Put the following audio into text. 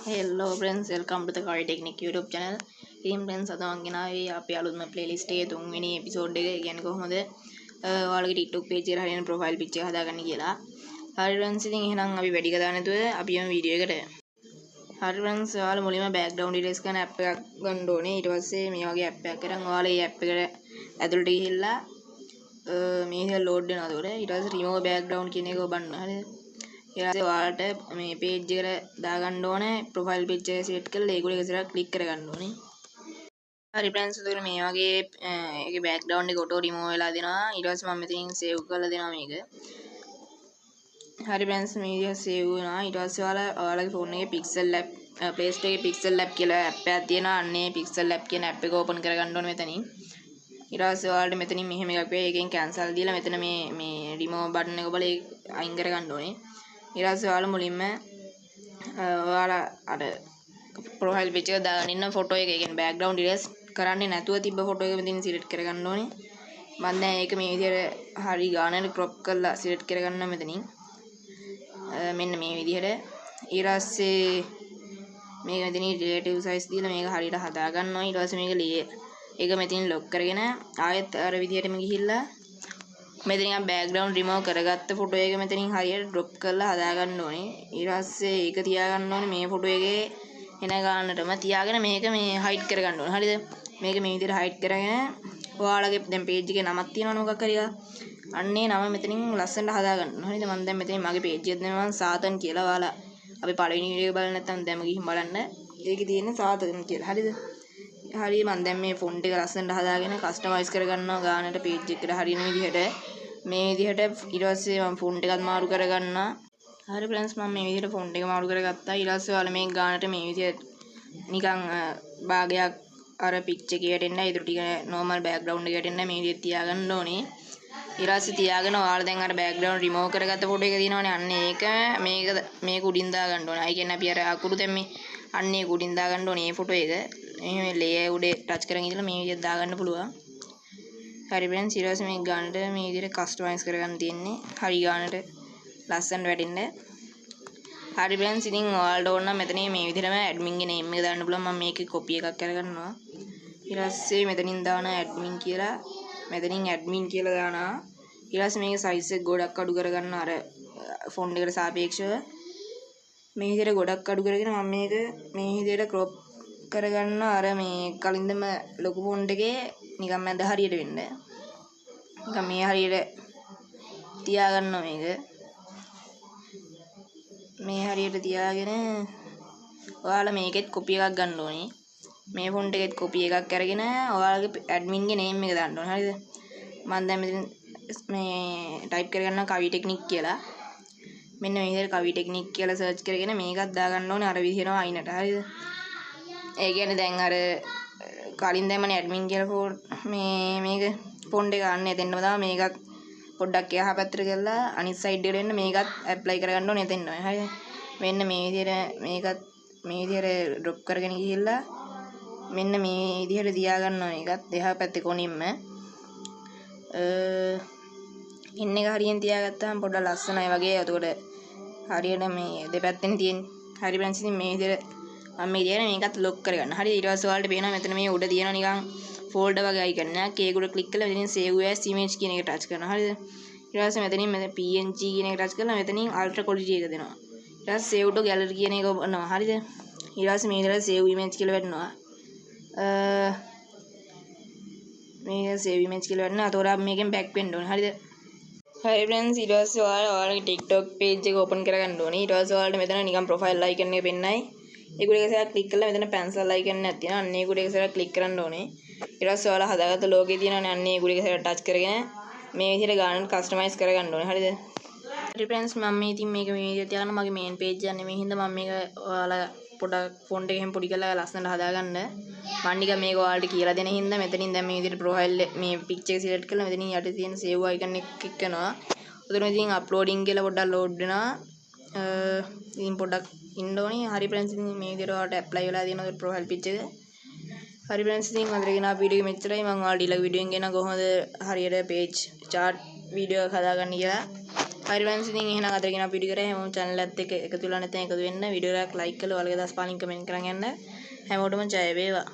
Hello friends, welcome to the Kari Technique YouTube channel. ඉතින් friends අද මම ගෙනාවේ අපේ අලුත්ම playlist එකේ තුන්වෙනි episode එක. කියන්නේ කොහොමද ඔයාලගේ TikTok page එකට හරියන profile picture එක හදාගන්න කියලා. හරි friends ඉතින් එහෙනම් අපි වැඩි කතා නැතුව අපි යමු වීඩියෝ එකට. හරි friends ඔයාලා මුලින්ම background erase කරන app එකක් ගන්න ඕනේ. ඊට පස්සේ මේ වගේ app එකක් කරන් ඔයාලා මේ app එකට ඇතුළට ගිහිල්ලා මේක load වෙනවා. ඒතකොට ඊට පස්සේ remove background කියන එක ඔබන්න. හරිද? ඊට ඔයාලට මේ page එකට දාගන්න ඕනේ profile picture එක select කරලා ඒක උඩ ඉස්සරහ click කරගන්න ඕනේ. හරි friends එතකොට මේ වගේ ඒකේ background එක auto remove වෙලා දෙනවා. ඊට පස්සේ මම මෙතනින් save කරලා දෙනවා මේක. හරි friends මේ විදිහට save වෙනවා. ඊට පස්සේ ඔයාලගේ phone එකේ pixel lab play store එකේ pixel lab කියලා app එකක් තියෙනවා. අන්නේ pixel lab කියන app එක open කරගන්න ඕනේ මෙතනින්. ඊට පස්සේ ඔයාලට මෙතනින් මෙහෙම එකක් වෙයි. ඒකෙන් cancel දීලා මෙතන මේ remove button එක බලලා අයින් කරගන්න ඕනේ. ඊට පස්සේ ඔයාලා මුලින්ම ඔයාලා අර profile picture එක දාගෙන ඉන්න photo එක කියන්නේ background erase කරන්නේ නැතුව තිබ්බ photo එක මෙතනින් select කරගන්න ඕනේ. මම දැන් ඒක මේ විදිහට හරි ගානට crop කරලා select කරගන්නවා මෙතනින්. මෙන්න මේ විදිහට. ඊට පස්සේ මේක මෙතනින් relative size දීලා මේක හරියට හදා ගන්නවා. ඊට පස්සේ මේක ඒක මෙතනින් lock කරගෙන ආයෙත් අර විදිහටම ගිහිල්ලා මෙතනින් background remove කරගත්ත photo එක මෙතනින් හරියට drop කරලා හදා ගන්න ඕනේ. ඊට පස්සේ ඒක තියාගන්න ඕනේ මේ photo එකේ එන ගානටම තියාගෙන මේක මේ hide කරගන්න ඕනේ. හරිද? මේක මේ විදිහට hide කරගෙන ඔයාලගේ දැන් page එකේ නමක් තියෙනවනේ මොකක් හරි අන්නේ නම මෙතනින් ලස්සනට හදා ගන්න. හරිද? මම දැන් මෙතනින් මගේ page එක දෙනවා සාතන් කියලා. ඔයාලා අපි පළවෙනි වීඩියෝ එක බලන්න නැත්නම් දැන්ම ගිහින් බලන්න. ඒකේ තියෙන සාතන් කියලා. හරිද? හරි මම දැන් මේ font එක ලස්සනට හදාගෙන customize කරගන්නවා ගානට page එකට හරියන විදිහට. මේ විදිහට ඊට පස්සේ මම font එකත් මාරු කරගන්නවා. හරි friends මම මේ විදිහට font එක මාරු කරගත්තා. ඊට පස්සේ ඔයාලා මේ ගානට මේ විදිහට නිකන් භාගයක් අර picture එකේ වැටෙන්න ඉතුරු ටික normal background එක වැටෙන්න මේ විදිහට තියාගන්න ඕනේ. ඊට පස්සේ තියාගෙන ඔයාලා දැන් අර background remove කරගත්ත photo එක තියෙනවනේ අන්න ඒක මේක උඩින් දා ගන්න ඕනේ. අය කියන්නේ අපි අර අකුරු දැම්මේ අන්න ඒක උඩින් දා ගන්න ඕනේ මේ photo එක. එහෙම layer උඩේ touch කරගෙන ඉඳලා මේ විදිහට දා ගන්න පුළුවන්. හරි friends ඊට පස්සේ මේ ගානට මේ විදිහට customize කරගන්න තියෙන්නේ. හරි ගානට ලස්සනට වැටෙන්න. හරි friends ඉතින් ඔයාලට ඕන නම් මෙතන මේ විදිහටම admin ගේ name එක දාන්න පුළුවන්. මම මේකේ copy එකක් කරගන්නවා. ඊට පස්සේ මෙතනින් දාන admin කියලා මෙතනින් admin කියලා දානවා. ඊට පස්සේ මේකේ size එක ගොඩක් අඩු කරගන්න අර font එකට සාපේක්ෂව මේ විදිහට ගොඩක් අඩු කරගෙන මම මේක මේ විදිහට crop කරගන්න අර මේ කලින්දම ලොකු font එකේ නිකන් මැද හරියට වෙන්න. නිකන් මේ හරියට තියාගන්නවා මේක. මේ හරියට තියාගෙන ඔයාලා මේකෙත් copy එකක් ගන්න ඕනේ. මේ font එකෙත් copy එකක් අරගෙන ඔයාලගේ admin ගේ name එක දාන්න ඕනේ. හරිද? මම දැන් මෙතන මේ type කරගන්නවා Kari Technique කියලා. මෙන්න මේ විදිහට Kari Technique කියලා search කරගෙන මේකත් දාගන්න ඕනේ අර විදිහටම අයිනට. හරිද? ඒ කියන්නේ දැන් අර කලින් දැම්මනේ admin කියලා මේක font එක ගන්න එතෙන්නම තමයි මේකත් පොඩ්ඩක් එහා පැත්තට ගිහලා අනිත් side එකට එන්න මේකත් apply කරගන්න ඕනේ එතෙන්න. හරිද? මෙන්න මේ විදිහට මේකත් මේ විදිහට drop කරගෙන ගිහිල්ලා මෙන්න මේ විදිහට තියාගන්න ඕනේ. ඒකත් එහා පැත්තේ කොනින්ම ඉන්න එක හරියෙන් තියාගත්තාම පොඩ්ඩක් ලස්සනයි වගේ. එතකොට හරියට මේ දෙපැත්තෙන් තියෙන හරි friends ඉතින් මේ විදිහට මම මේ විදිහට මේකත් lock කරගන්න. හරි ඊට පස්සේ ඔයාලට පේනවා මෙතන මේ උඩ තියෙනවා නිකන් folder වගේ icon එකක්. ඒක උඩ click කරලා මෙතනින් save as image කියන එක touch කරනවා. හරිද? ඊට පස්සේ මෙතනින් png කියන එක touch කරලා මෙතනින් ultra quality එක දෙනවා. ඊට පස්සේ save to gallery කියන එක ඔබනවා. හරිද? ඊට පස්සේ මේ විදිහට save image කියලා වැටෙනවා. මේක save image කියලා වැටෙනවා. අතෝරා මේකෙන් back වෙන්න ඕනේ. හරිද? හරි friends ඊට පස්සේ ඔයාලගේ TikTok page එක open කරගන්න ඕනේ. ඊට පස්සේ ඔයාලට මෙතන නිකන් profile icon එක පෙන්නයි. ඒක උඩ එකසලා ක්ලික් කරලා මෙතන pencil icon එකක් තියෙනවා. අන්න ඒක උඩ එකසලා ක්ලික් කරන්න ඕනේ. ඊට පස්සේ ඔයාලා හදාගත්ත logo තියෙනවානේ. අන්න ඒක උඩ එකසලා touch කරගෙන මේ විදිහට ගානට customize කරගන්න ඕනේ. හරිද? හරි friends මම මේ ඉතින් මේක මේ විදිහට තියාගෙන මගේ main page එක යන්නේ මේ හින්දා මම මේක ඔයාලා පොඩක් font එකෙන් පොඩි කරලා ලස්සනට හදාගන්න. මම නිකන් මේක ඔයාලට කියලා දෙන හින්දා මෙතනින් දැන් මේ විදිහට profile මේ picture එක select කරලා මෙතනින් යට තියෙන save icon එක click කරනවා. උතන ඉතින් uploading කියලා පොඩ්ඩක් load වෙනවා. ඉතින් පොඩ්ඩක් ඉන්න ඕනේ. හරි friends ඉතින් මේ විදිහට ඔයාලට apply වෙලා තියෙනවා profile picture එක. හරි friends ඉතින් අද ගෙන ආපු වීඩියෝ එක මෙච්චරයි. මම ඔයාලට ඊළඟ වීඩියෝ එකෙන් ගෙන කොහොමද හරියට page chart වීඩියෝ එක හදාගන්න කියලා. හරි friends ඉතින් එහෙනම් අද ගෙන අපි වීඩියෝ කරේ හැමෝම channel එකත් එක්ක එකතු වෙලා නැත්නම් එකතු වෙන්න වීඩියෝ එකක් like කරලා ඔයාලගේ අදහස් පාලින් කමෙන්ට් කරන් යන්න හැමෝටම ජය වේවා